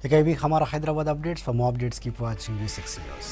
ఇక ఇవి Hamara Hyderabad updates. For more updates keep watching V6 news.